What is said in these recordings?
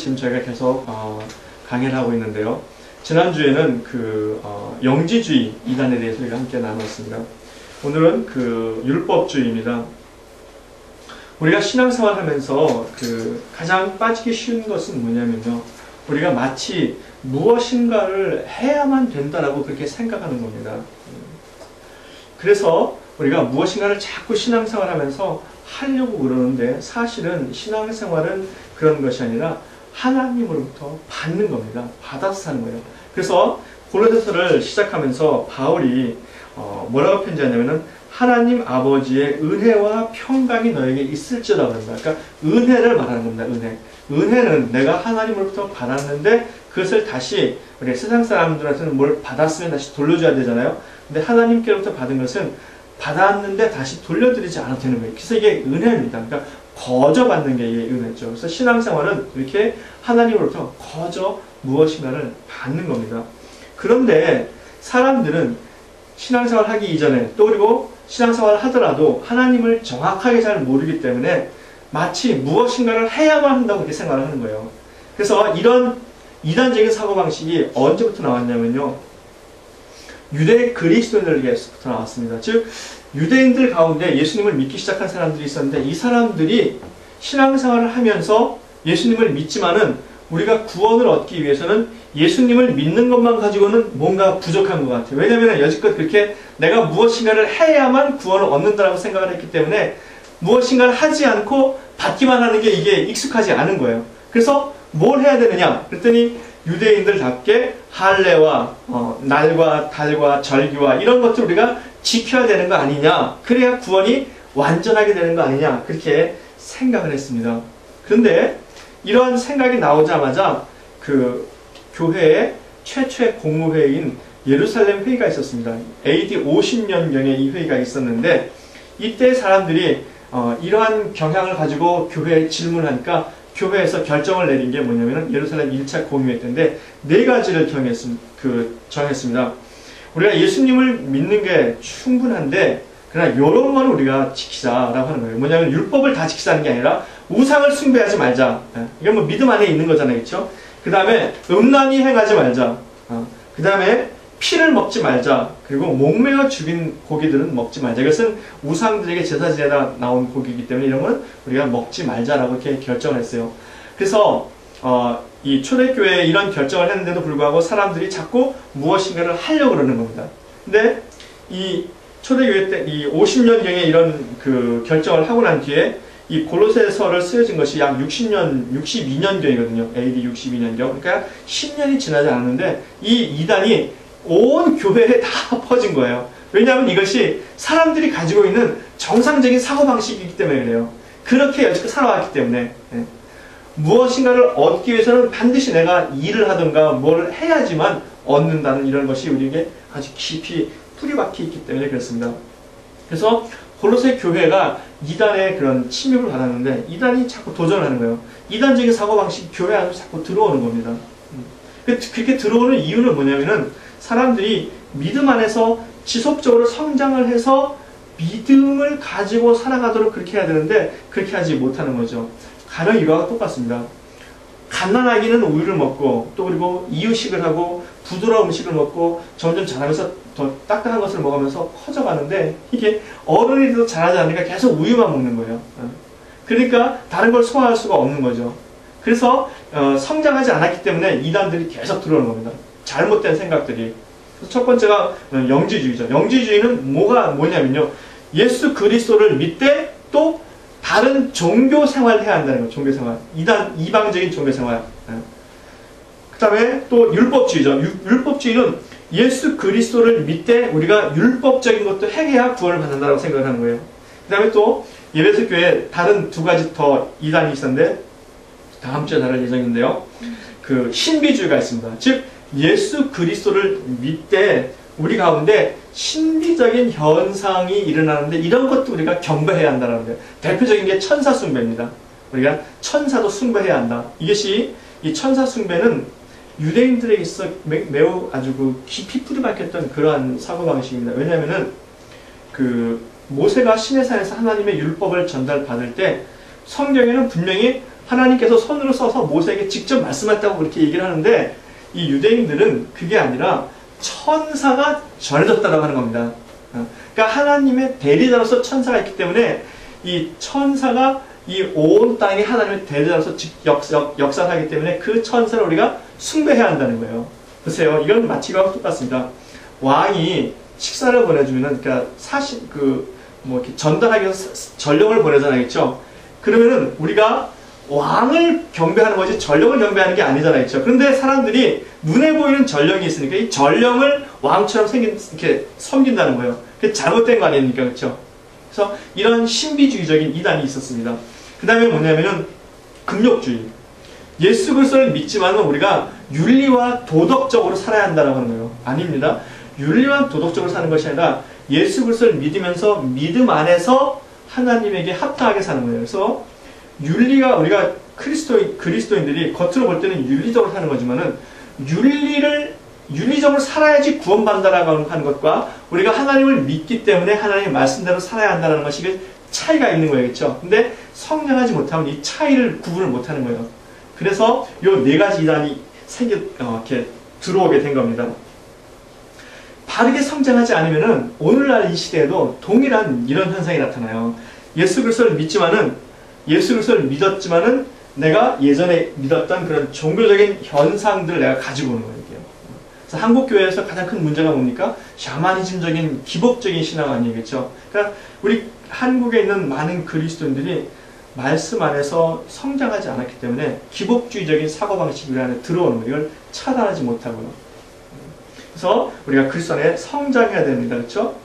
지금 저희가 계속 강의를 하고 있는데요. 지난주에는 영지주의 이단에 대해서 우리가 함께 나눴습니다. 오늘은 율법주의입니다. 우리가 신앙생활 하면서 가장 빠지기 쉬운 것은 뭐냐면요. 우리가 마치 무엇인가를 해야만 된다라고 그렇게 생각하는 겁니다. 그래서 우리가 무엇인가를 자꾸 신앙생활 하면서 하려고 그러는데 사실은 신앙생활은 그런 것이 아니라 하나님으로부터 받는 겁니다. 받아서 사는 거예요. 그래서 골로새서를 시작하면서 바울이 뭐라고 편지하냐면은 하나님 아버지의 은혜와 평강이 너에게 있을지어다 그럽니다. 그러니까 은혜를 말하는 겁니다. 은혜는 내가 하나님으로부터 받았는데 그것을 다시 우리 세상 사람들한테는 뭘 받았으면 다시 돌려줘야 되잖아요. 근데 하나님께로부터 받은 것은 받았는데 다시 돌려드리지 않아도 되는 거예요. 그래서 이게 은혜입니다. 그러니까 거저 받는 게 이게 은혜죠. 그래서 신앙생활은 이렇게 하나님으로부터 거저 무엇인가를 받는 겁니다. 그런데 사람들은 신앙생활 하기 이전에 또 그리고 신앙생활을 하더라도 하나님을 정확하게 잘 모르기 때문에 마치 무엇인가를 해야만 한다고 그렇게 생각을 하는 거예요. 그래서 이런 이단적인 사고방식이 언제부터 나왔냐면요. 유대 그리스도인들에게서부터 나왔습니다. 즉 유대인들 가운데 예수님을 믿기 시작한 사람들이 있었는데 이 사람들이 신앙생활을 하면서 예수님을 믿지만은 우리가 구원을 얻기 위해서는 예수님을 믿는 것만 가지고는 뭔가 부족한 것 같아요. 왜냐하면 여지껏 그렇게 내가 무엇인가를 해야만 구원을 얻는다라고 생각을 했기 때문에 무엇인가를 하지 않고 받기만 하는 게 이게 익숙하지 않은 거예요. 그래서 뭘 해야 되느냐? 그랬더니 유대인들답게 할례와 날과 달과 절기와 이런 것들 우리가 지켜야 되는 거 아니냐? 그래야 구원이 완전하게 되는 거 아니냐? 그렇게 생각을 했습니다. 그런데 이런 생각이 나오자마자 교회의 최초의 공무회의인 예루살렘 회의가 있었습니다. AD 50년경에 이 회의가 있었는데 이때 사람들이 이러한 경향을 가지고 교회에 질문하니까 교회에서 결정을 내린 게 뭐냐면 예루살렘 1차 공의회 때인데 네 가지를 정했습니다. 우리가 예수님을 믿는 게 충분한데 그러나 이런 거는 우리가 지키자라고 하는 거예요. 뭐냐면 율법을 다 지키자는 게 아니라 우상을 숭배하지 말자. 이건 뭐 믿음 안에 있는 거잖아요. 그렇죠? 그 다음에 음란히 행하지 말자. 그 다음에 피를 먹지 말자. 그리고 목매어 죽인 고기들은 먹지 말자. 이것은 우상들에게 제사 지내다 나온 고기이기 때문에 이런 건 우리가 먹지 말자라고 이렇게 결정을 했어요. 그래서 이 초대교회에 이런 결정을 했는데도 불구하고 사람들이 자꾸 무엇인가를 하려고 그러는 겁니다. 근데 이 초대교회 때 이 50년경에 이런 결정을 하고 난 뒤에 이 골로새서를 쓰여진 것이 약 62년경이거든요. AD 62년경. 그러니까 10년이 지나지 않았는데 이 이단이 온 교회에 다 퍼진 거예요. 왜냐하면 이것이 사람들이 가지고 있는 정상적인 사고방식이기 때문에 그래요. 그렇게 여지껏 살아왔기 때문에. 무엇인가를 얻기 위해서는 반드시 내가 일을 하든가 뭘 해야지만 얻는다는 이런 것이 우리에게 아주 깊이 뿌리박혀 있기 때문에 그렇습니다. 그래서 골로새 교회가 이단의 그런 침입을 받았는데 이단이 자꾸 도전을 하는 거예요. 이단적인 사고방식이 교회 안으로 자꾸 들어오는 겁니다. 그렇게 들어오는 이유는 뭐냐면은 사람들이 믿음 안에서 지속적으로 성장을 해서 믿음을 가지고 살아가도록 그렇게 해야 되는데 그렇게 하지 못하는 거죠. 가령 이거와 똑같습니다. 갓난아기는 우유를 먹고 또 그리고 이유식을 하고 부드러운 음식을 먹고 점점 자라면서 더 딱딱한 것을 먹으면서 커져가는데 이게 어른이 돼도 자라지 않으니까 계속 우유만 먹는 거예요. 그러니까 다른 걸 소화할 수가 없는 거죠. 그래서 성장하지 않았기 때문에 이단들이 계속 들어오는 겁니다. 잘못된 생각들이. 그래서 첫 번째가 영지주의죠. 영지주의는 뭐냐면요. 예수 그리스도를 믿되 또 다른 종교 생활을 해야 한다는 거예요. 종교 생활. 이방적인 종교 생활. 그 다음에 또 율법주의죠. 율법주의는 예수 그리스도를 믿되 우리가 율법적인 것도 행해야 구원을 받는다고 생각을 하는 거예요. 그 다음에 또 예배소 교회에 다른 두 가지 더 이단이 있었는데 다음 주에 다룰 예정인데요. 신비주의가 있습니다. 즉 예수 그리스도를 믿되 우리 가운데 신비적인 현상이 일어나는데 이런 것도 우리가 경배해야 한다는 거예요. 대표적인 게 천사 숭배입니다. 우리가 천사도 숭배해야 한다. 이것이 이 천사 숭배는 유대인들에게 있어 매우 아주 깊이 뿌리박혔던 그러한 사고방식입니다. 왜냐하면은 모세가 시내산에서 하나님의 율법을 전달받을 때 성경에는 분명히 하나님께서 손으로 써서 모세에게 직접 말씀했다고 그렇게 얘기를 하는데 이 유대인들은 그게 아니라 천사가 전해졌다고 하는 겁니다. 그러니까 하나님의 대리자로서 천사가 있기 때문에 이 천사가 이 온 땅에 하나님의 대리자로서 역사를 하기 때문에 그 천사를 우리가 숭배해야 한다는 거예요. 보세요. 이건 마치 이거와 똑같습니다. 왕이 식사를 보내주면은, 그러니까 이렇게 전달하기 위해서 전령을 보내잖아요. 그렇죠? 그러면은 우리가 왕을 경배하는 거지 전령을 경배하는 게 아니잖아요. 그렇죠? 그런데 사람들이 눈에 보이는 전령이 있으니까 이 전령을 왕처럼 이렇게 섬긴다는 거예요. 그게 잘못된 거 아닙니까? 그렇죠? 그래서 이런 신비주의적인 이단이 있었습니다. 그 다음에 뭐냐면은 금욕주의. 예수 그리스도를 믿지만은 우리가 윤리와 도덕적으로 살아야 한다는 거예요. 아닙니다. 윤리와 도덕적으로 사는 것이 아니라 예수 그리스도를 믿으면서 믿음 안에서 하나님에게 합당하게 사는 거예요. 그래서 윤리가 우리가 그리스도인들이 겉으로 볼 때는 윤리적으로 사는 거지만은 윤리적으로 살아야지 구원받는다라고 하는 것과 우리가 하나님을 믿기 때문에 하나님의 말씀대로 살아야 한다는 것이 차이가 있는 거예요. 그렇죠? 근데 성장하지 못하면 이 차이를 구분을 못하는 거예요. 그래서 이 네 가지 이단이 이렇게 들어오게 된 겁니다. 바르게 성장하지 않으면은 오늘날 이 시대에도 동일한 이런 현상이 나타나요. 예수 그리스도를 믿었지만은 내가 예전에 믿었던 그런 종교적인 현상들을 내가 가지고 오는 거예요. 그래서 한국 교회에서 가장 큰 문제가 뭡니까? 샤머니즘적인 기복적인 신앙 아니겠죠? 그러니까 우리 한국에 있는 많은 그리스도인들이 말씀 안에서 성장하지 않았기 때문에 기복주의적인 사고방식이 우리 안에 들어오는 거예요. 이걸 차단하지 못하고요. 그래서 우리가 그리스도 안에 성장해야 됩니다. 그렇죠?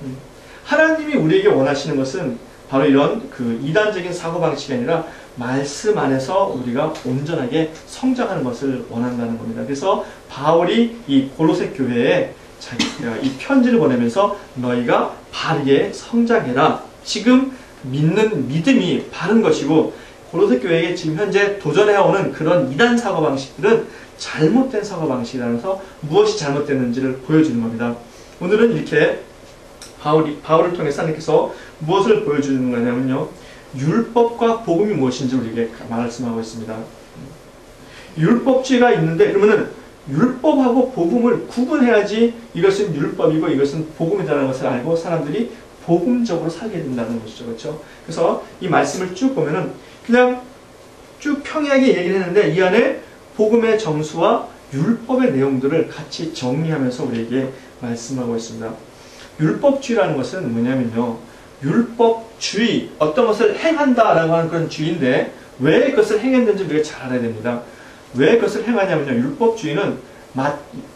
하나님이 우리에게 원하시는 것은 바로 이런 이단적인 사고방식이 아니라 말씀 안에서 우리가 온전하게 성장하는 것을 원한다는 겁니다. 그래서 바울이 이 골로새 교회에 이 편지를 보내면서 너희가 바르게 성장해라. 지금 믿는 믿음이 바른 것이고 골로새 교회에 지금 현재 도전해오는 그런 이단 사고방식들은 잘못된 사고방식이라면서 무엇이 잘못됐는지를 보여주는 겁니다. 오늘은 이렇게 바울을 통해서 하나님께서 무엇을 보여주는 거냐면요. 율법과 복음이 무엇인지 우리에게 말씀하고 있습니다. 율법주의가 있는데 그러면은 율법하고 복음을 구분해야지 이것은 율법이고 이것은 복음이라는 것을 알고 사람들이 복음적으로 살게 된다는 것이죠. 그렇죠? 그래서 이 말씀을 쭉 보면은 그냥 쭉 평이하게 얘기를 했는데 이 안에 복음의 정수와 율법의 내용들을 같이 정리하면서 우리에게 말씀하고 있습니다. 율법주의라는 것은 뭐냐면요. 율법주의, 어떤 것을 행한다라고 하는 그런 주의인데 왜 그것을 행했는지 우리가 잘 알아야 됩니다. 왜 그것을 행하냐면요. 율법주의는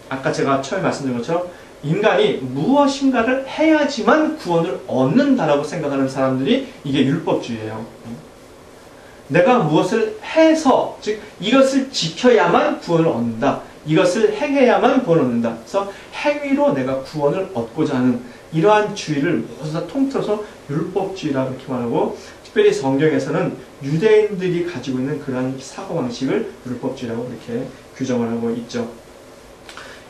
아까 제가 처음에 말씀드린 것처럼 인간이 무엇인가를 해야지만 구원을 얻는다라고 생각하는 사람들이 이게 율법주의예요. 내가 무엇을 해서, 즉 이것을 지켜야만 구원을 얻는다. 이것을 행해야만 구원을 얻는다. 그래서 행위로 내가 구원을 얻고자 하는 이러한 주의를 모두 다 통틀어서 율법주의라고 이렇게 말하고, 특별히 성경에서는 유대인들이 가지고 있는 그러한 사고방식을 율법주의라고 이렇게 규정을 하고 있죠.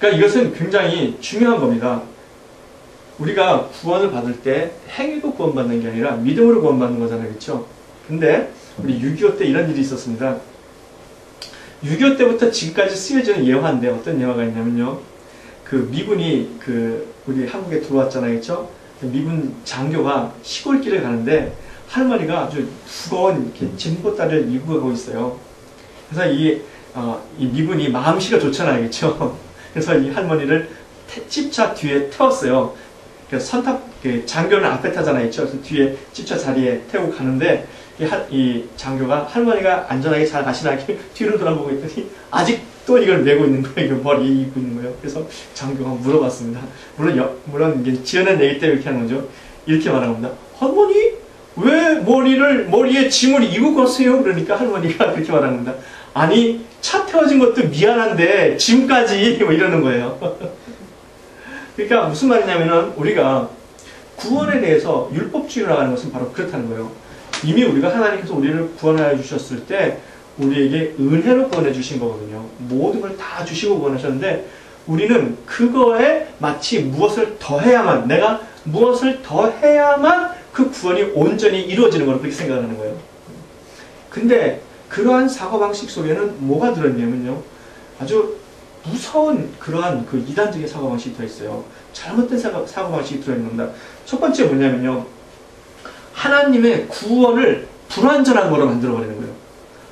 그러니까 이것은 굉장히 중요한 겁니다. 우리가 구원을 받을 때 행위로 구원받는 게 아니라 믿음으로 구원받는 거잖아요. 그렇죠? 근데 우리 6.25 때 이런 일이 있었습니다. 6.25 때부터 지금까지 쓰여지는 예화인데 어떤 예화가 있냐면요. 미군이 우리 한국에 들어왔잖아요. 그렇죠? 미군 장교가 시골길을 가는데 할머니가 아주 무거운 이렇게 짐보따리를 이고 가고 있어요. 그래서 이 미군이 마음씨가 좋잖아요. 그렇죠? 그래서 이 할머니를 집차 뒤에 태웠어요. 그래서 장교는 앞에 타잖아요. 그래서 뒤에 집차 자리에 태우고 가는데 이 장교가 할머니가 안전하게 잘 가시나게 뒤로 돌아보고 있더니 아직도 이걸 메고 있는 거예요. 머리에 입고 있는 거예요. 그래서 장교가 물어봤습니다. 물론 이게 지어낸 얘기 때문에 이렇게 하는 거죠. 이렇게 말한 겁니다. 할머니 왜 머리에 짐을 이고 가세요? 그러니까 할머니가 그렇게 말하는 겁니다. 아니 차 태워진 것도 미안한데 짐까지 뭐 이러는 거예요. 그러니까 무슨 말이냐면은 우리가 구원에 대해서 율법주의로 나가는 것은 바로 그렇다는 거예요. 이미 우리가 하나님께서 우리를 구원하여 주셨을 때 우리에게 은혜로 구원해 주신 거거든요. 모든 걸 다 주시고 구원하셨는데 우리는 그거에 마치 무엇을 더 해야만, 내가 무엇을 더 해야만 그 구원이 온전히 이루어지는 걸로 그렇게 생각하는 거예요. 근데 그러한 사고방식 속에는 뭐가 들어있냐면요, 아주 무서운 그러한 그 이단적인 사고방식이 들어있어요. 잘못된 사고방식이 들어있는 겁니다. 첫 번째 뭐냐면요, 하나님의 구원을 불완전한 거로 만들어버리는 거예요.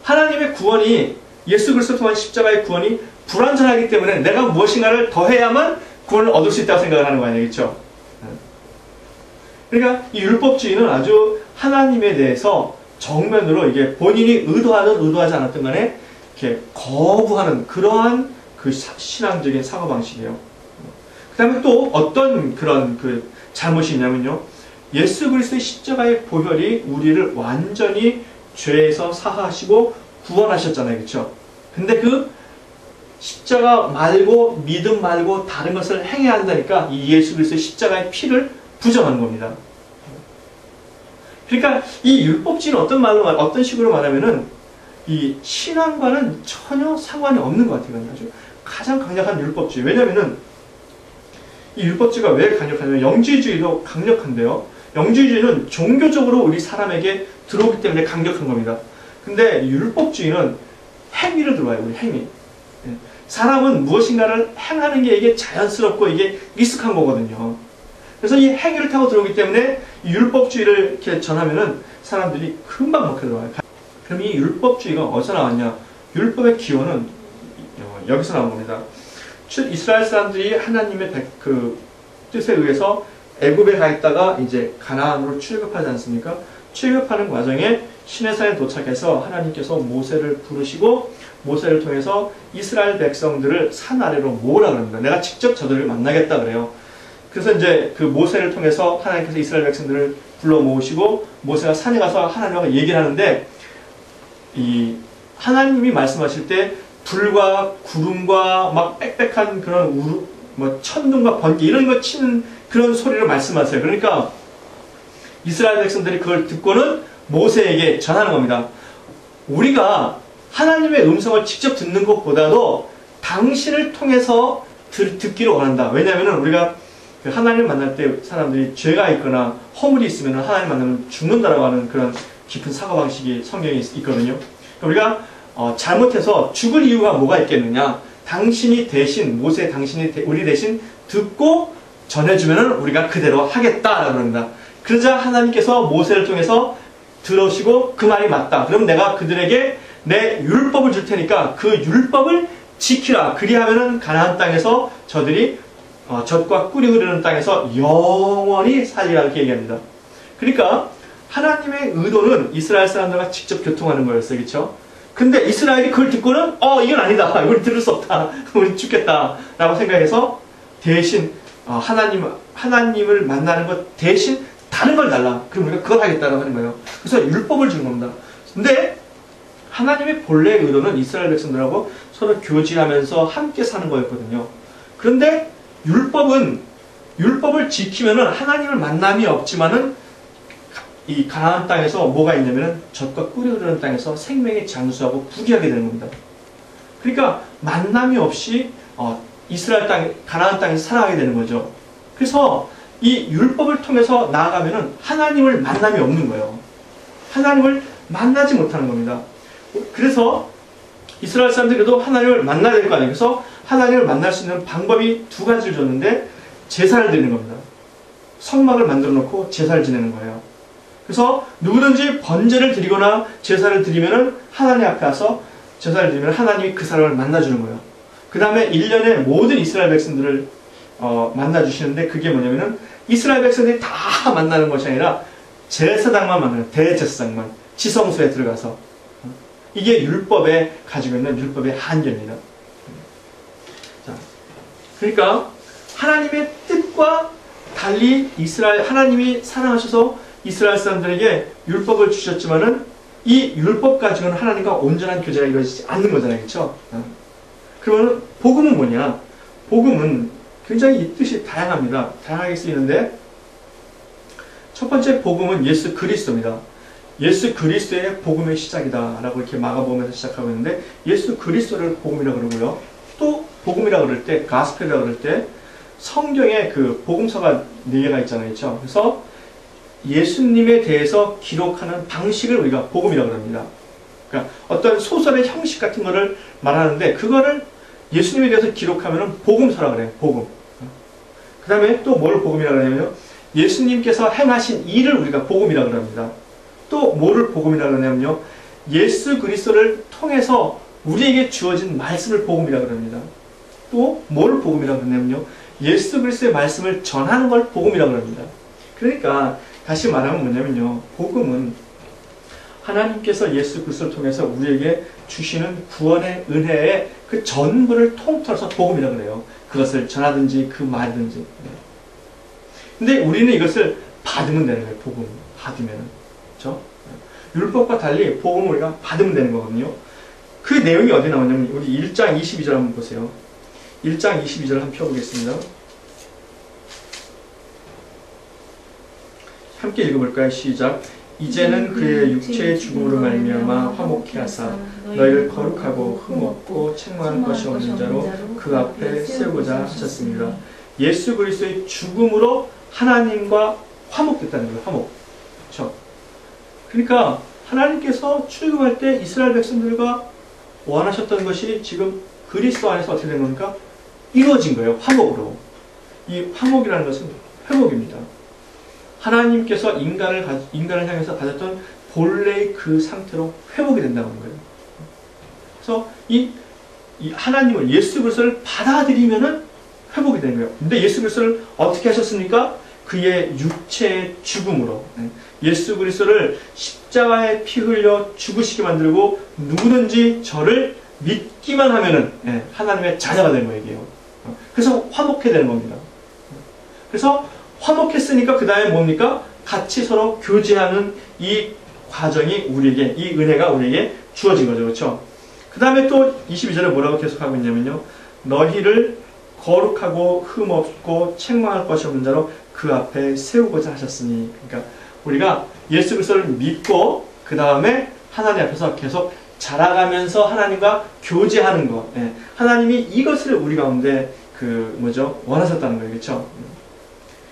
하나님의 구원이, 예수 그리스도 통한 십자가의 구원이 불완전하기 때문에 내가 무엇인가를 더해야만 구원을 얻을 수 있다고 생각을 하는 거 아니겠죠? 그러니까 이 율법주의는 아주 하나님에 대해서 정면으로 이게 본인이 의도하든 의도하지 않았든 간에 이렇게 거부하는 그러한 그 신앙적인 사고방식이에요. 그 다음에 또 어떤 그런 그 잘못이 있냐면요, 예수 그리스도의 십자가의 보혈이 우리를 완전히 죄에서 사하시고 구원하셨잖아요. 그렇죠? 근데 그 십자가 말고 믿음 말고 다른 것을 행해야 한다니까 이 예수 그리스도의 십자가의 피를 부정하는 겁니다. 그러니까 이 율법주의는 어떤 식으로 말하면은 이 신앙과는 전혀 상관이 없는 것 같아요. 아주 가장 강력한 율법주의. 왜냐면은 이 율법주의가 왜 강력하냐면 영지주의도 강력한데요. 영지주의는 종교적으로 우리 사람에게 들어오기 때문에 강력한 겁니다. 근데 율법주의는 행위를 들어와요. 우리 행위. 사람은 무엇인가를 행하는 게 이게 자연스럽고 이게 익숙한 거거든요. 그래서 이 행위를 타고 들어오기 때문에 율법주의를 이렇게 전하면은 사람들이 금방 먹혀 들어와요. 그럼 이 율법주의가 어디서 나왔냐? 율법의 기원은 여기서 나온 겁니다. 이스라엘 사람들이 하나님의 그 뜻에 의해서 애굽에 가 있다가 이제 가나안으로 출애굽하지 않습니까? 출애굽하는 과정에 시내산에 도착해서 하나님께서 모세를 부르시고 모세를 통해서 이스라엘 백성들을 산 아래로 모으라 그럽니다. 내가 직접 저들을 만나겠다 그래요. 그래서 이제 그 모세를 통해서 하나님께서 이스라엘 백성들을 불러 모으시고 모세가 산에 가서 하나님과 얘기를 하는데, 이 하나님이 말씀하실 때 불과 구름과 막 빽빽한 그런 뭐 천둥과 번개 이런 거 치는 그런 소리로 말씀하세요. 그러니까 이스라엘 백성들이 그걸 듣고는 모세에게 전하는 겁니다. 우리가 하나님의 음성을 직접 듣는 것보다도 당신을 통해서 듣기를 원한다. 왜냐하면 우리가 하나님을 만날 때 사람들이 죄가 있거나 허물이 있으면 하나님 만나면 죽는다라고 하는 그런 깊은 사고방식이 성경에 있거든요. 우리가 잘못해서 죽을 이유가 뭐가 있겠느냐? 당신이 대신, 당신이 우리 대신 듣고 전해주면 우리가 그대로 하겠다라고 합니다. 그러자 하나님께서 모세를 통해서 들으시고 그 말이 맞다. 그럼 내가 그들에게 내 율법을 줄 테니까 그 율법을 지키라. 그리하면은 가나안 땅에서 저들이 젖과 꿀이 흐르는 땅에서 영원히 살리라 이렇게 얘기합니다. 그러니까 하나님의 의도는 이스라엘 사람들과 직접 교통하는 거였어요. 그렇죠? 근데 이스라엘이 그걸 듣고는 이건 아니다. 이걸 들을 수 없다. 우리 죽겠다. 라고 생각해서 대신 하나님을 만나는 것 대신 다른 걸 달라. 그럼 우리가 그걸 하겠다라고 하는 거예요. 그래서 율법을 주는 겁니다. 근데 하나님의 본래 의도는 이스라엘 백성들하고 서로 교제하면서 함께 사는 거였거든요. 그런데 율법을 지키면은 하나님을 만남이 없지만은 이 가나안 땅에서 뭐가 있냐면은 젖과 꿀이 흐르는 땅에서 생명이 장수하고 부귀하게 되는 겁니다. 그러니까 만남이 없이 이스라엘 땅, 가나안 땅에서 살아가게 되는 거죠. 그래서 이 율법을 통해서 나아가면은 하나님을 만남이 없는 거예요. 하나님을 만나지 못하는 겁니다. 그래서 이스라엘 사람들도 하나님을 만나야 될 거 아니에요. 그래서 하나님을 만날 수 있는 방법이 두 가지를 줬는데 제사를 드리는 겁니다. 성막을 만들어 놓고 제사를 지내는 거예요. 그래서 누구든지 번제를 드리거나 제사를 드리면은 하나님 앞에 와서 제사를 드리면 하나님이 그 사람을 만나주는 거예요. 그 다음에 1년에 모든 이스라엘 백성들을 만나주시는데 그게 뭐냐면은 이스라엘 백성들이 다 만나는 것이 아니라 제사장만 만나는 대제사장만 지성소에 들어가서 이게 율법에 가지고 있는 율법의 한계입니다. 자, 그러니까 하나님의 뜻과 달리 하나님이 사랑하셔서 이스라엘 사람들에게 율법을 주셨지만은 이 율법 가지고는 하나님과 온전한 교제가 이루어지지 않는 거잖아요. 그렇죠? 그러면 복음은 뭐냐? 복음은 굉장히 이 뜻이 다양합니다. 다양하게 쓰이는데 첫 번째 복음은 예수 그리스도입니다. 예수 그리스도의 복음의 시작이다 라고 이렇게 마가복음에서 시작하고 있는데 예수 그리스도를 복음이라고 그러고요. 또 복음이라고 그럴 때 가스펠이라고 그럴 때 성경에 그 복음서가 4개가 있잖아요. 그렇죠? 그래서 예수님에 대해서 기록하는 방식을 우리가 복음이라고 합니다. 그러니까 어떤 소설의 형식 같은 거를 말하는데 그거를 예수님에 대해서 기록하면 복음서라 그래요. 복음. 그 다음에 또 뭘 복음이라고 하냐면요. 예수님께서 행하신 일을 우리가 복음이라고 합니다. 또 뭐를 복음이라고 하냐면요. 예수 그리스도를 통해서 우리에게 주어진 말씀을 복음이라고 합니다. 또 뭘 복음이라고 하냐면요. 예수 그리스도의 말씀을 전하는 걸 복음이라고 합니다. 그러니까 다시 말하면 뭐냐면요. 복음은 하나님께서 예수 그리스도를 통해서 우리에게 주시는 구원의 은혜의 그 전부를 통틀어서 복음이라고 그래요. 그것을 전하든지 그 말든지. 근데 우리는 이것을 받으면 되는 거예요. 복음. 받으면은. 그렇죠? 율법과 달리 복음을 우리가 받으면 되는 거거든요. 그 내용이 어디 나오냐면 우리 1장 22절 한번 보세요. 1장 22절 한번 펴보겠습니다. 함께 읽어볼까요? 시작. 이제는 그의 육체의 죽음으로 말미암아 화목케 하사 너희를 거룩하고 흠없고 책망할 것이 없는 자로 그 앞에 세우고자 하셨습니다. 예수 그리스도의 죽음으로 하나님과 화목됐다는 거예요. 화목. 그렇죠? 그러니까 하나님께서 출애굽할 때 이스라엘 백성들과 원하셨던 것이 지금 그리스도 안에서 어떻게 된 겁니까? 이루어진 거예요. 화목으로. 이 화목이라는 것은 회복입니다. 하나님께서 인간을 향해서 가졌던 본래의 그 상태로 회복이 된다는 거예요. 그래서 이 하나님을 예수 그리스도를 받아들이면은 회복이 되는 거예요. 근데 예수 그리스도를 어떻게 하셨습니까? 그의 육체의 죽음으로 예수 그리스도를 십자가에 피 흘려 죽으시게 만들고 누구든지 저를 믿기만 하면은 하나님의 자녀가 되는 거예요. 그래서 화목해야 되는 겁니다. 그래서 화목했으니까 그 다음에 뭡니까? 같이 서로 교제하는 이 과정이 우리에게, 이 은혜가 우리에게 주어진 거죠. 그렇죠? 그 다음에 또 22절에 뭐라고 계속하고 있냐면요. 너희를 거룩하고 흠없고 책망할 것이 없는 자로 그 앞에 세우고자 하셨으니. 그러니까 우리가 예수 그리스도를 믿고 그 다음에 하나님 앞에서 계속 자라가면서 하나님과 교제하는 것. 하나님이 이것을 우리 가운데 원하셨다는 거예요. 그렇죠?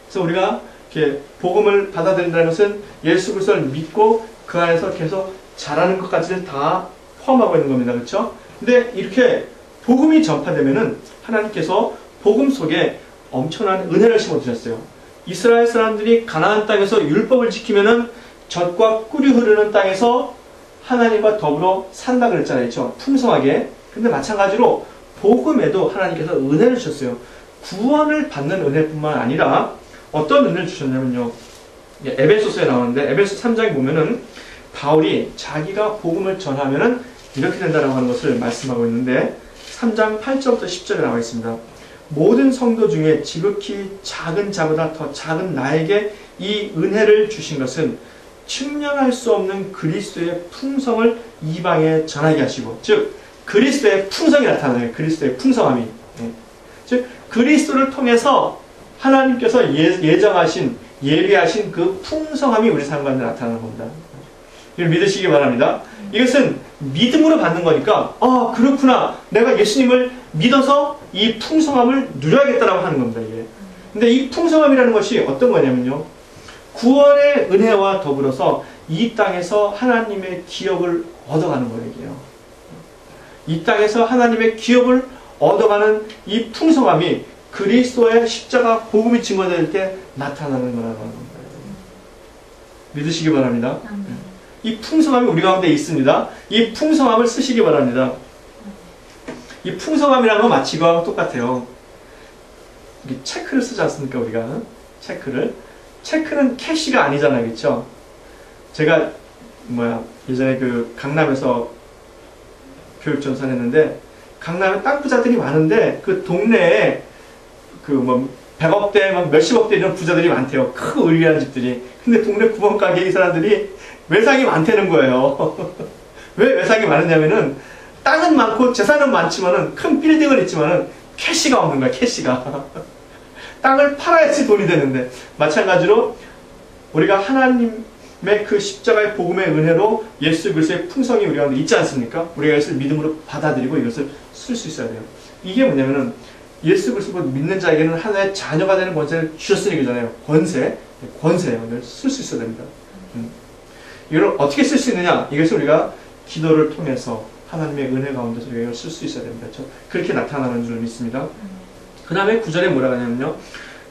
그래서 우리가 이렇게 복음을 받아들인다는 것은 예수 그리스도를 믿고 그 안에서 계속 자라는 것까지는 다 포함하고 있는 겁니다. 그렇죠? 근데 이렇게 복음이 전파되면은 하나님께서 복음 속에 엄청난 은혜를 심어주셨어요. 이스라엘 사람들이 가나안 땅에서 율법을 지키면은 젖과 꿀이 흐르는 땅에서 하나님과 더불어 산다 그랬잖아요. 그렇죠? 풍성하게. 근데 마찬가지로 복음에도 하나님께서 은혜를 주셨어요. 구원을 받는 은혜뿐만 아니라 어떤 은혜를 주셨냐면요. 에베소서에 나오는데 에베소 3장에 보면은 바울이 자기가 복음을 전하면은 이렇게 된다라고 하는 것을 말씀하고 있는데 3장 8절부터 10절에 나와 있습니다. 모든 성도 중에 지극히 작은 자보다 더 작은 나에게 이 은혜를 주신 것은 측량할 수 없는 그리스도의 풍성을 이방에 전하게 하시고, 즉 그리스도의 풍성이 나타나요. 그리스도의 풍성함이. 즉 그리스도를 통해서 하나님께서 예정하신 예비하신 그 풍성함이 우리 삶 가운데 나타나는 겁니다. 이걸 믿으시기 바랍니다. 이것은 믿음으로 받는 거니까 그렇구나. 내가 예수님을 믿어서 이 풍성함을 누려야겠다라고 하는 겁니다. 이게. 근데 이 풍성함이라는 것이 어떤 거냐면요. 구원의 은혜와 더불어서 이 땅에서 하나님의 기업을 얻어가는 거예요. 이게요. 이 땅에서 하나님의 기업을 얻어가는 이 풍성함이 그리스도의 십자가 복음이 증거될 때 나타나는 거라고 하는 겁니다. 믿으시기 바랍니다. 이 풍성함이 우리 가운데 있습니다. 이 풍성함을 쓰시기 바랍니다. 이 풍성함이라는 건 마치 이거하고 똑같아요. 체크를 쓰지 않습니까? 우리가 체크는 캐시가 아니잖아요. 그렇죠? 제가 예전에 그 강남에서 교육전선 했는데 강남에 땅 부자들이 많은데 그 동네에 100억대, 몇십억대 이런 부자들이 많대요. 크고 의리한 집들이. 근데 동네 구멍가게 이 사람들이 외상이 많다는 거예요. 왜 외상이 많으냐면은 땅은 많고 재산은 많지만은 큰 빌딩은 있지만은 캐시가 없는 거야. 캐시가. 땅을 팔아야지 돈이 되는데 마찬가지로 우리가 하나님의 그 십자가의 복음의 은혜로 예수 그리스도의 풍성이 우리 가운데 있지 않습니까? 우리가 이것을 믿음으로 받아들이고 이것을 쓸 수 있어야 돼요. 이게 뭐냐면은 예수 그리스도 믿는 자에게는 하나의 자녀가 되는 권세를 주셨으니 그잖아요. 권세예요. 이걸 쓸 수 있어야 됩니다. 이걸 어떻게 쓸 수 있느냐? 이것을 우리가 기도를 통해서 하나님의 은혜 가운데서 우리가 쓸 수 있어야 됩니다. 그렇게 나타나는 줄 믿습니다. 그 다음에 9절에 뭐라고 하냐면요.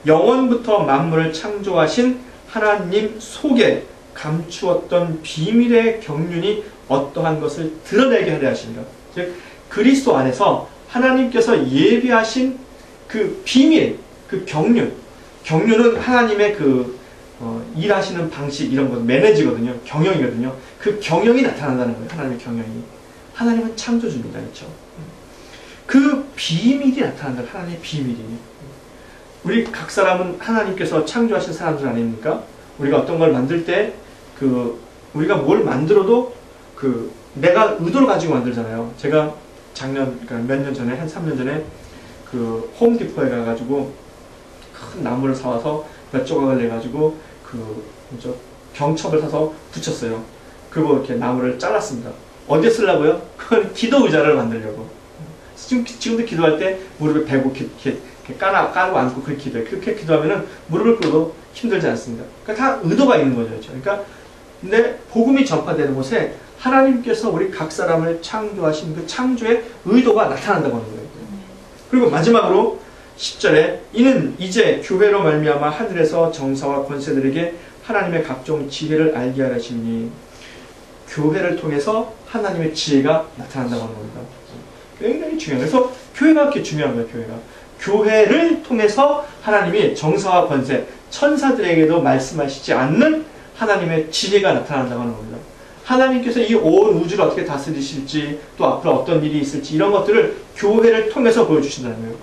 영원부터 만물을 창조하신 하나님 속에 감추었던 비밀의 경륜이 어떠한 것을 드러내게 하려 하십니다. 즉 그리스도 안에서 하나님께서 예비하신 그 비밀, 그 경륜은 하나님의 일하시는 방식 이런 것, 매너지거든요. 경영이거든요. 그 경영이 나타난다는 거예요. 하나님의 경영이. 하나님은 창조주입니다. 그렇죠? 그 비밀이 나타난다. 하나님의 비밀이. 우리 각 사람은 하나님께서 창조하신 사람들 아닙니까? 우리가 어떤 걸 만들 때 우리가 뭘 만들어도 내가 의도를 가지고 만들잖아요. 제가 그러니까 몇 년 전에, 한 3년 전에 홈디포에 가가지고 큰 나무를 사와서 몇 조각을 내가지고 경첩을 사서 붙였어요. 그리고 이렇게 나무를 잘랐습니다. 어디에 쓰려고요? 그건 기도 의자를 만들려고. 지금도 기도할 때 무릎에 베고 이렇게 까고 앉고 그렇게 기도해요. 그렇게 기도하면은 무릎을 꿇어도 힘들지 않습니다. 그러니까 다 의도가 있는 거죠. 그렇죠? 그러니까 근데 복음이 전파되는 곳에 하나님께서 우리 각 사람을 창조하신 그 창조의 의도가 나타난다고 하는 거예요. 그리고 마지막으로 10절에 이는 이제 교회로 말미암아 하늘에서 정사와 권세들에게 하나님의 각종 지혜를 알게 하려 하시니 교회를 통해서 하나님의 지혜가 나타난다고 하는 겁니다. 굉장히 중요해요. 그래서 교회가 그렇게 중요한 거예요. 교회를 통해서 하나님이 정사와 권세, 천사들에게도 말씀하시지 않는 하나님의 지혜가 나타난다고 하는 겁니다. 하나님께서 이 온 우주를 어떻게 다스리실지 또 앞으로 어떤 일이 있을지 이런 것들을 교회를 통해서 보여주신다는 거예요.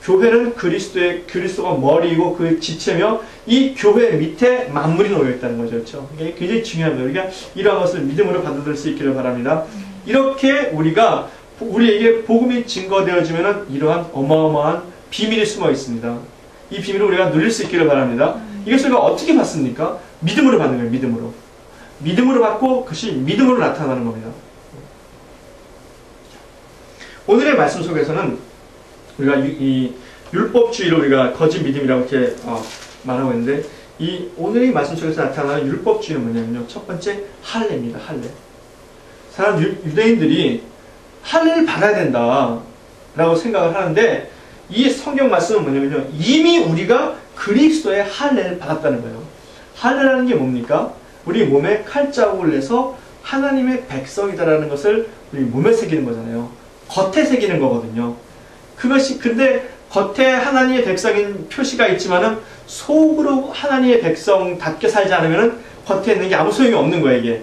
교회는 그리스도가 머리이고 그 지체며 이 교회 밑에 만물이 놓여 있다는 거죠. 그렇죠? 이게 굉장히 중요한 거예요. 우리가 이러한 것을 믿음으로 받아들일 수 있기를 바랍니다. 이렇게 우리에게 복음이 증거되어지면 이러한 어마어마한 비밀이 숨어 있습니다. 이 비밀을 우리가 누릴 수 있기를 바랍니다. 이것을 우리가 어떻게 받습니까? 믿음으로 받는 거예요. 믿음으로. 믿음으로 받고 그것이 믿음으로 나타나는 겁니다. 오늘의 말씀 속에서는 우리가 이 율법주의를 우리가 거짓 믿음이라고 이렇게 말하고 있는데 이 오늘의 말씀 속에서 나타나는 율법주의는 뭐냐면요. 첫 번째 할례입니다. 할례. 유대인들이 할례를 받아야 된다라고 생각을 하는데 이 성경 말씀은 뭐냐면요. 이미 우리가 그리스도의 할례를 받았다는 거예요. 할례라는 게 뭡니까? 우리 몸에 칼자국을 내서 하나님의 백성이다라는 것을 우리 몸에 새기는 거잖아요. 겉에 새기는 거거든요. 그것이 근데 겉에 하나님의 백성인 표시가 있지만은 속으로 하나님의 백성답게 살지 않으면은 겉에 있는 게 아무 소용이 없는 거예요, 이게.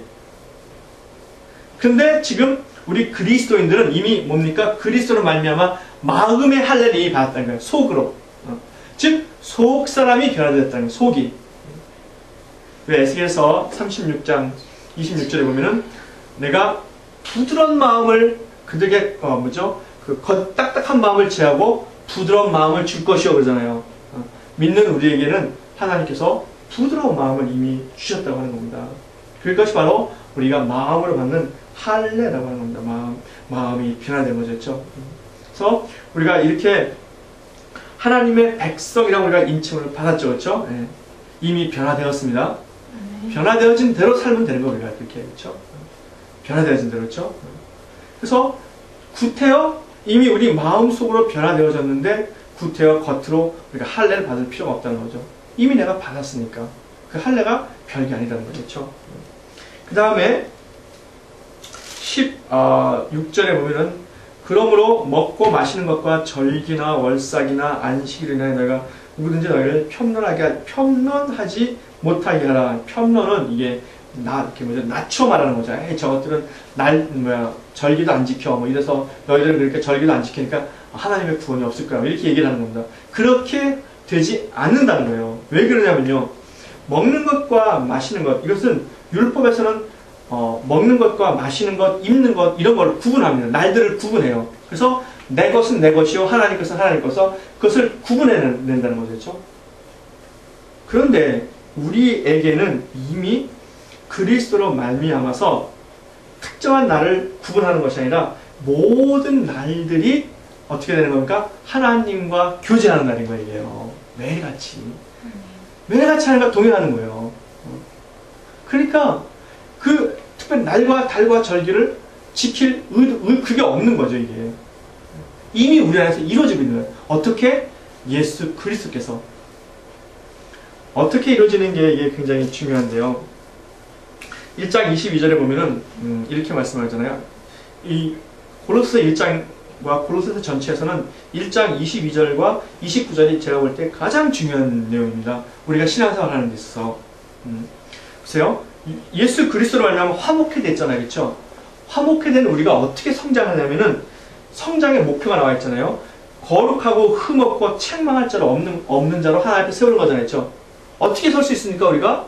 근데 지금 우리 그리스도인들은 이미 뭡니까? 그리스도로 말미암아 마음의 할례를 이미 받았다는 거예요. 속으로. 즉 속 사람이 변화되었다는 거예요. 속이. 왜 에스겔서 36장 26절에 보면은 내가 부드러운 마음을 그들에게 딱딱한 마음을 제하고 부드러운 마음을 줄 것이요 그러잖아요. 믿는 우리에게는 하나님께서 부드러운 마음을 이미 주셨다고 하는 겁니다. 그것이 바로 우리가 마음으로 받는 할례라고 하는 겁니다. 마음이 변화된 거죠. 그렇죠? 그래서 우리가 이렇게 하나님의 백성이라고 우리가 인칭을 받았죠. 그렇죠? 네. 이미 변화되었습니다. 변화되어진 대로 살면 되는 거 우리가 그렇게 그렇죠? 변화되어진 대로 그렇죠? 그래서 구태여 이미 우리 마음속으로 변화되어졌는데 구태여 겉으로 우리가 할례를 받을 필요가 없다는 거죠. 이미 내가 받았으니까 그 할례가 별게 아니라는 거죠. 그렇죠? 그 다음에 16절에 보면은 그러므로 먹고 마시는 것과 절기나 월삭이나 안식일이나 너희가 누구든지 너희를 편론하지 못하게 하라. 편론은 이게 낮춰 말하는 거죠. 저것들은 절기도 안 지켜. 이래서 너희들은 그렇게 절기도 안 지키니까 하나님의 구원이 없을 거야. 이렇게 얘기를 하는 겁니다. 그렇게 되지 않는다는 거예요. 왜 그러냐면요. 먹는 것과 마시는 것, 이것은 율법에서는 먹는 것과 마시는 것, 입는 것 이런 걸 구분합니다. 날들을 구분해요. 그래서 내 것은 내 것이요 하나님 것은 하나님 것이요 그것을 구분해낸다는 거죠. 그렇죠? 그런데 우리에게는 이미 그리스도로 말미암아서 특정한 날을 구분하는 것이 아니라 모든 날들이 어떻게 되는 겁니까? 하나님과 교제하는 날인 거예요. 매일같이 하나님과 동행하는 거예요. 그러니까 그 특별히 날과 달과 절기를 지킬 그게 없는 거죠, 이게. 이미 우리 안에서 이루어지고 있는 거예요. 어떻게? 예수 그리스도께서. 어떻게 이루어지는 게 이게 굉장히 중요한데요. 1장 22절에 보면은 이렇게 말씀하잖아요. 이 골로새 1장과 골로새 전체에서는 1장 22절과 29절이 제가 볼 때 가장 중요한 내용입니다. 우리가 신앙생활 하는 데 있어서. 보세요. 예수 그리스도로 말하면 화목해 됐잖아요. 그렇죠? 화목해 된 우리가 어떻게 성장하냐면은 성장의 목표가 나와 있잖아요. 거룩하고 흠없고 책망할 자로 없는 자로 하나님 앞에 세우는 거잖아요. 그렇죠? 어떻게 설 수 있습니까? 우리가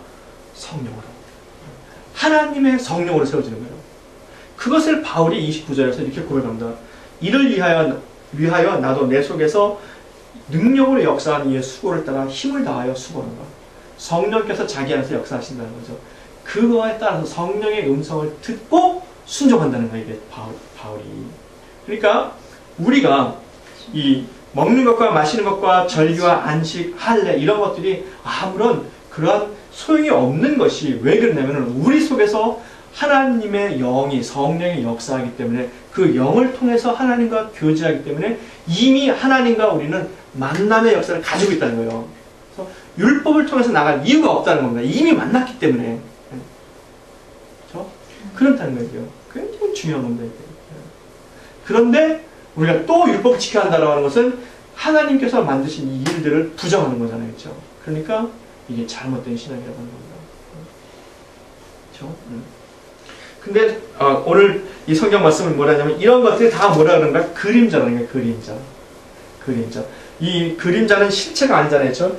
성령으로. 하나님의 성령으로 세워지는 거예요. 그것을 바울이 29절에서 이렇게 고백합니다. 이를 위하여 나도 내 속에서 능력으로 역사한 이의 수고를 따라 힘을 다하여 수고하는 것. 성령께서 자기 안에서 역사하신다는 거죠. 그거에 따라서 성령의 음성을 듣고 순종한다는 거예요. 이게 바울이. 그러니까 우리가 이 먹는 것과 마시는 것과 절기와 안식, 할례 이런 것들이 아무런 그러한 소용이 없는 것이 왜 그러냐면 우리 속에서 하나님의 영이 성령이 역사하기 때문에 그 영을 통해서 하나님과 교제하기 때문에 이미 하나님과 우리는 만남의 역사를 가지고 있다는 거예요. 그래서 율법을 통해서 나갈 이유가 없다는 겁니다. 이미 만났기 때문에. 그렇죠? 그렇다는 거예요. 굉장히 중요한 겁니다. 그런데 우리가 또 율법을 지켜야 한다고 하는 것은 하나님께서 만드신 이 일들을 부정하는 거잖아요. 그렇죠? 그러니까 이게 잘못된 신앙이라고 하는 겁니다. 그렇죠? 근데 오늘 이 성경 말씀은 뭐라냐면 이런 것들이 다 뭐라 그런가? 그림자라는 거예요. 그림자. 이 그림자는 실체가 아니잖아요. 그렇죠?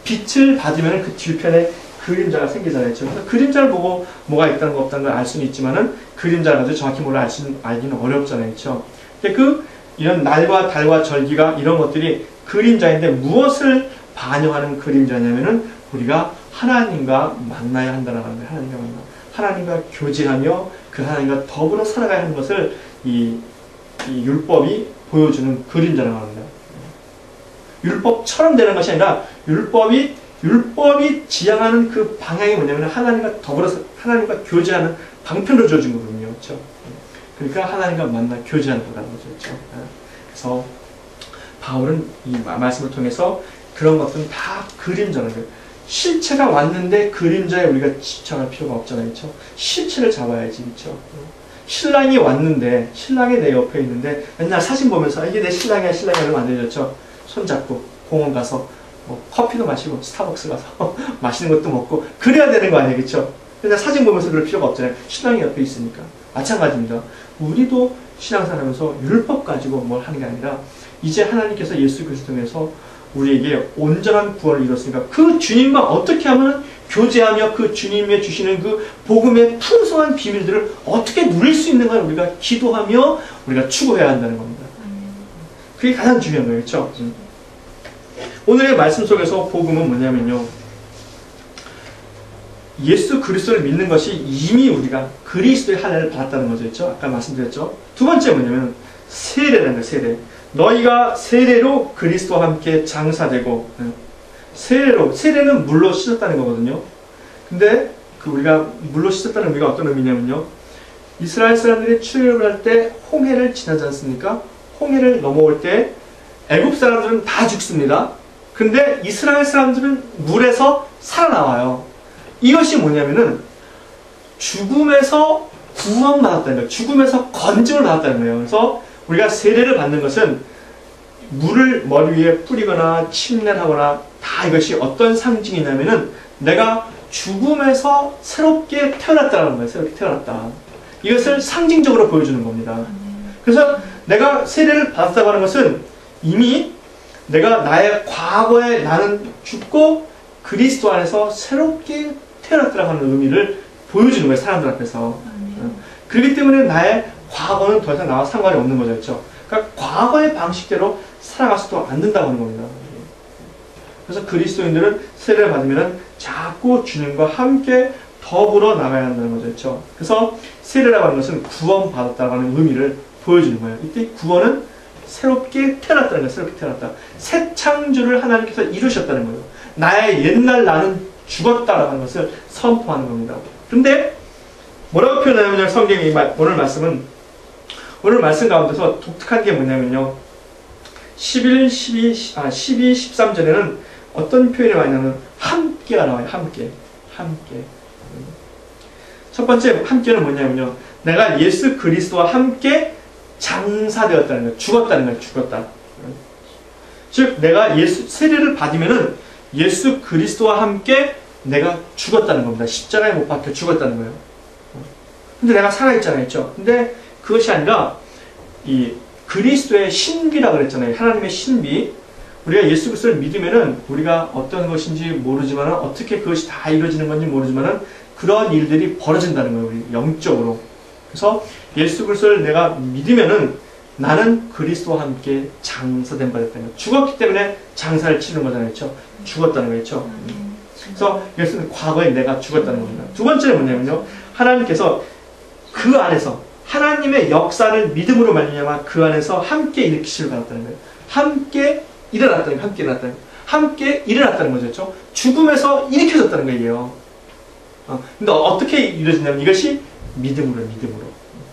빛을 받으면 그 뒤편에 그림자가 생기잖아요. 그래서 그림자를 보고 뭐가 있다는 거 없다는 걸 알 수는 있지만은 그림자를 가지고 정확히 뭘 알기는 어렵잖아요. 그렇죠? 근데 이런 날과 달과 절기가 이런 것들이 그림자인데 무엇을 반영하는 그림자냐면은 우리가 하나님과 만나야 한다는 거예요. 하나님과 교제하며 그 하나님과 더불어 살아가야 하는 것을 이 율법이 보여주는 그림자라고 합니다. 율법처럼 되는 것이 아니라 율법이 지향하는 그 방향이 뭐냐면 하나님과 더불어서 하나님과 교제하는 방편으로 주어진 거거든요. 그렇죠? 그러니까 하나님과 만나 교제하는 거라는 거죠. 그렇죠? 그래서 바울은 이 말씀을 통해서 그런 것들은 다 그림자라는 거예요. 실체가 왔는데 그림자에 우리가 집착할 필요가 없잖아요. 그렇죠? 실체를 잡아야지. 그렇죠? 신랑이 왔는데 신랑이 내 옆에 있는데 맨날 사진 보면서 이게 내 신랑이야 이러면 안 되죠. 손잡고 공원 가서 커피도 마시고 스타벅스 가서 맛있는 것도 먹고 그래야 되는 거 아니에요. 그렇죠? 근데 사진 보면서 그럴 필요가 없잖아요. 신랑이 옆에 있으니까. 마찬가지입니다. 우리도 신앙생활하면서 율법 가지고 뭘 하는 게 아니라 이제 하나님께서 예수 그리스도 통해서 우리에게 온전한 구원을 이뤘으니까 그 주님과 어떻게 하면 교제하며 그 주님의 주시는 그 복음의 풍성한 비밀들을 어떻게 누릴 수 있는가를 우리가 기도하며 우리가 추구해야 한다는 겁니다. 그게 가장 중요한 거예요. 그렇죠? 오늘의 말씀 속에서 복음은 뭐냐면요. 예수 그리스도를 믿는 것이 이미 우리가 그리스도의 할례를 받았다는 거죠. 그렇죠? 아까 말씀드렸죠. 두 번째 뭐냐면 세례라는 거예요. 세례. 너희가 세례로 그리스도와 함께 장사되고 세례는 물로 씻었다는 거거든요. 근데 우리가 물로 씻었다는 의미가 어떤 의미냐면요. 이스라엘 사람들이 출애굽을 할 때 홍해를 지나지 않습니까? 홍해를 넘어올 때 애굽 사람들은 다 죽습니다. 근데 이스라엘 사람들은 물에서 살아나와요. 이것이 뭐냐면은 죽음에서 구원받았다는 거예요. 죽음에서 건짐을 받았다는 거예요. 그래서 우리가 세례를 받는 것은 물을 머리 위에 뿌리거나 침례를 하거나 다 이것이 어떤 상징이냐면은 내가 죽음에서 새롭게 태어났다는 거예요. 새롭게 태어났다. 이것을 상징적으로 보여주는 겁니다. 그래서 내가 세례를 받았다고 하는 것은 이미 내가 나의 과거에 나는 죽고 그리스도 안에서 새롭게 태어났다고 하는 의미를 보여주는 거예요. 사람들 앞에서. 그렇기 때문에 나의 과거는 더 이상 나와 상관이 없는 거죠. 그렇죠? 그러니까 과거의 방식대로 살아가서도 안 된다고 하는 겁니다. 그래서 그리스도인들은 세례를 받으면 자꾸 주님과 함께 더불어 나가야 한다는 거죠. 그렇죠? 그래서 세례라고 하는 것은 구원받았다고 하는 의미를 보여주는 거예요. 이때 구원은 새롭게 태어났다는 거예요. 새롭게 태어났다. 새 창조를 하나님께서 이루셨다는 거예요. 나의 옛날 나는 죽었다라는 것을 선포하는 겁니다. 그런데 뭐라고 표현하냐면 성경이 오늘 말씀 가운데서 독특한 게 뭐냐면요. 12, 13절에는 어떤 표현이 많이 나오면 함께가 나와요. 함께. 첫 번째 함께는 뭐냐면요. 내가 예수 그리스도와 함께 장사되었다는 거예요. 죽었다는 거예요. 죽었다. 즉 내가 세례를 받으면은 예수 그리스도와 함께 내가 죽었다는 겁니다. 십자가에 못 박혀 죽었다는 거예요. 근데 내가 살아있잖아요. 있죠? 근데 그것이 아니라 이 그리스도의 신비라고 그랬잖아요. 하나님의 신비. 우리가 예수 그리스도를 믿으면은 우리가 어떤 것인지 모르지만은 어떻게 그것이 다 이루어지는 건지 모르지만은 그런 일들이 벌어진다는 거예요. 우리 영적으로. 그래서 예수 그리스도를 내가 믿으면은 나는 그리스도와 함께 장사된 바 됐다는 거예요. 죽었기 때문에 장사를 치는 거잖아요. 그렇죠? 죽었다는 거죠. 그래서 예수는 과거에 내가 죽었다는 겁니다. 두 번째는 뭐냐면요. 하나님께서 그 안에서 하나님의 역사를 믿음으로 말미암아 그 안에서 함께 일으키시를 받았다는 거예요. 함께 일어났다는 거예요. 함께 일어났다는 거죠. 그렇죠? 죽음에서 일으켜졌다는 거예요. 근데 어떻게 이루어지냐면 이것이 믿음으로.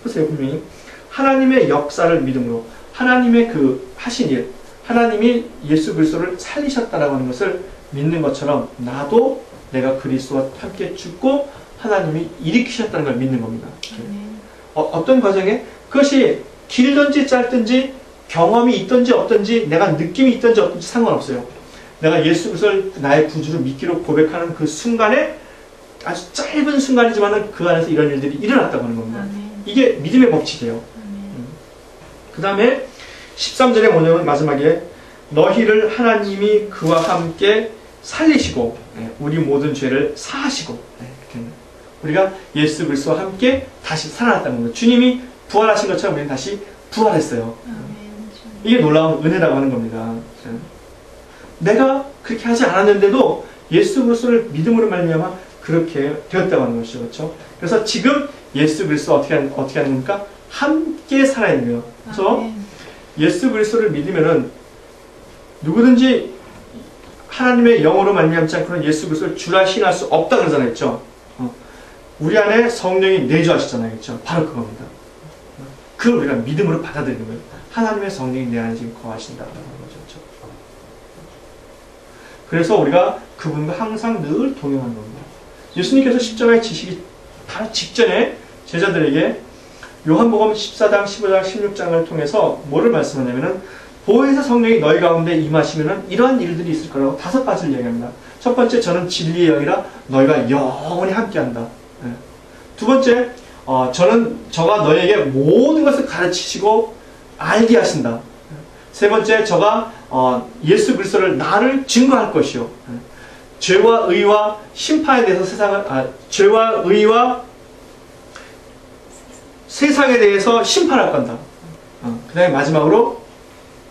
보세요. 분명히 하나님의 역사를 믿음으로 하나님의 그 하신 일, 하나님이 예수 그리스도를 살리셨다라고 하는 것을 믿는 것처럼 나도 내가 그리스도와 함께 죽고 하나님이 일으키셨다는 걸 믿는 겁니다. 어떤 과정에 그것이 길든지 짧든지 경험이 있든지 없든지 내가 느낌이 있든지 없든지 상관없어요. 내가 예수 그리스도를 나의 구주로 믿기로 고백하는 그 순간에 아주 짧은 순간이지만 그 안에서 이런 일들이 일어났다고 하는 겁니다. 이게 믿음의 법칙이에요. 그 다음에 13절에 뭐냐면 마지막에 너희를 하나님이 그와 함께 살리시고 우리 모든 죄를 사하시고 우리가 예수 그리스도와 함께 다시 살아났다는 겁니다. 주님이 부활하신 것처럼 우리는 다시 부활했어요. 이게 놀라운 은혜라고 하는 겁니다. 내가 그렇게 하지 않았는데도 예수 그리스도를 믿음으로 말미암아 그렇게 되었다고 하는 것이죠. 그렇죠? 그래서 지금 예수 그리스도 어떻게 하는 겁니까? 함께 살아있는 거예요. 그래서 예수 그리스도를 믿으면은 누구든지 하나님의 영으로 말미암지 않고는 예수 그리스도를 주라 신할 수 없다 그러잖아요. 그렇죠? 우리 안에 성령이 내주하시잖아요. 그렇죠? 바로 그겁니다. 그걸 우리가 믿음으로 받아들이는 거예요. 하나님의 성령이 내 안에 지금 거하신다는 거죠. 그렇죠? 그래서 우리가 그분과 항상 늘 동행하는 겁니다. 예수님께서 십자가에 지시기 바로 직전에 제자들에게 요한복음 14장, 15장, 16장을 통해서 뭐를 말씀하냐면은 보혜사 성령이 너희 가운데 임하시면은 이러한 일들이 있을 거라고 5가지를 이야기합니다. 첫 번째, 저는 진리의 영이라 너희가 영원히 함께한다. 두 번째, 저가 너희에게 모든 것을 가르치시고 알게 하신다. 세 번째, 저가 예수 그리스도를 나를 증거할 것이요. 죄와 의와 심판에 대해서 죄와 의와 세상에 대해서 심판할 건다. 그 다음에 마지막으로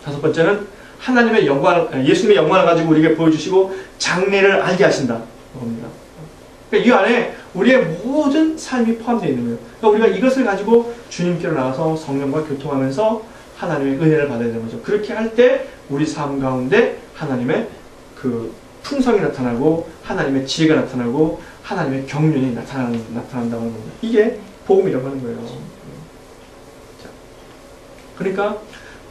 5번째는 하나님의 영광, 예수님의 영광을 가지고 우리에게 보여주시고 장래를 알게 하신다. 겁니다. 그러니까 이 안에 우리의 모든 삶이 포함되어 있는 거예요. 그러니까 우리가 이것을 가지고 주님께로 나가서 성령과 교통하면서 하나님의 은혜를 받아야 되는 거죠. 그렇게 할 때 우리 삶 가운데 하나님의 그 풍성이 나타나고 하나님의 지혜가 나타나고 하나님의 경륜이 나타난다고 하는 겁니다. 이게 복음이라고 하는 거예요. 자, 그러니까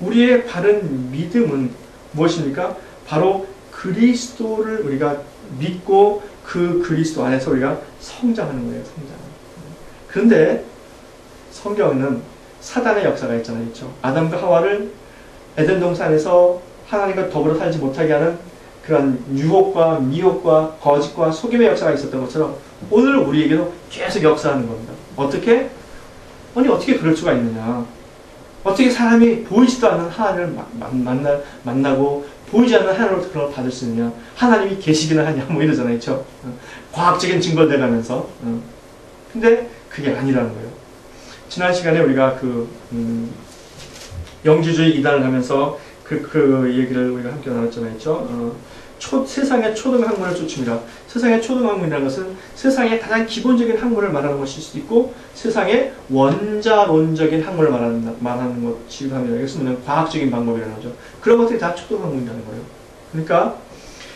우리의 바른 믿음은 무엇입니까? 바로 그리스도를 우리가 믿고 그 그리스도 안에서 우리가 성장하는 거예요. 성장. 그런데 성경은 사단의 역사가 있잖아요. 그렇죠? 아담과 하와를 에덴 동산에서 하나님과 더불어 살지 못하게 하는 그런 유혹과 미혹과 거짓과 속임의 역사가 있었던 것처럼 오늘 우리에게도 계속 역사하는 겁니다. 어떻게? 아니 어떻게 그럴 수가 있느냐. 어떻게 사람이 보이지도 않는 하나님을 만나고 보이지 않는 하나님으로부터 그런 걸 받을 수 있느냐. 하나님이 계시기는 하냐 뭐 이러잖아요. 그렇죠? 과학적인 증거를 내가면서 근데 그게 아니라는 거예요. 지난 시간에 우리가 영지주의 이단을 하면서 그 얘기를 우리가 함께 나눴잖아요. 그렇죠? 세상의 초등 학문을 쫓습니다. 세상의 초등 학문이라는 것은 세상의 가장 기본적인 학문을 말하는 것일 수도 있고 세상의 원자론적인 학문을 말하는 것이기도 합니다. 이것은 뭐냐면 과학적인 방법이라는 거죠. 그런 것들이 다 초등 학문이라는 거예요. 그러니까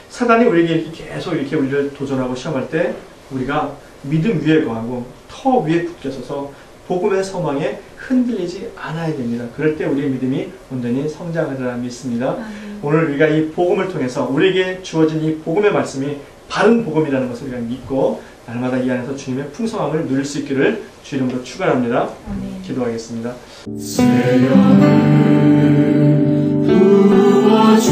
사단이 우리에게 계속 이렇게 우리를 도전하고 시험할 때 우리가 믿음 위에 거하고 터 위에 굳게 서서 복음의 소망에 흔들리지 않아야 됩니다. 그럴 때 우리의 믿음이 온전히 성장하리라 믿습니다. 오늘 우리가 이 복음을 통해서 우리에게 주어진 이 복음의 말씀이 바른 복음이라는 것을 우리가 믿고 날마다 이 안에서 주님의 풍성함을 누릴 수 있기를 주 이름으로 축원합니다. 기도하겠습니다. 새벽을 부어주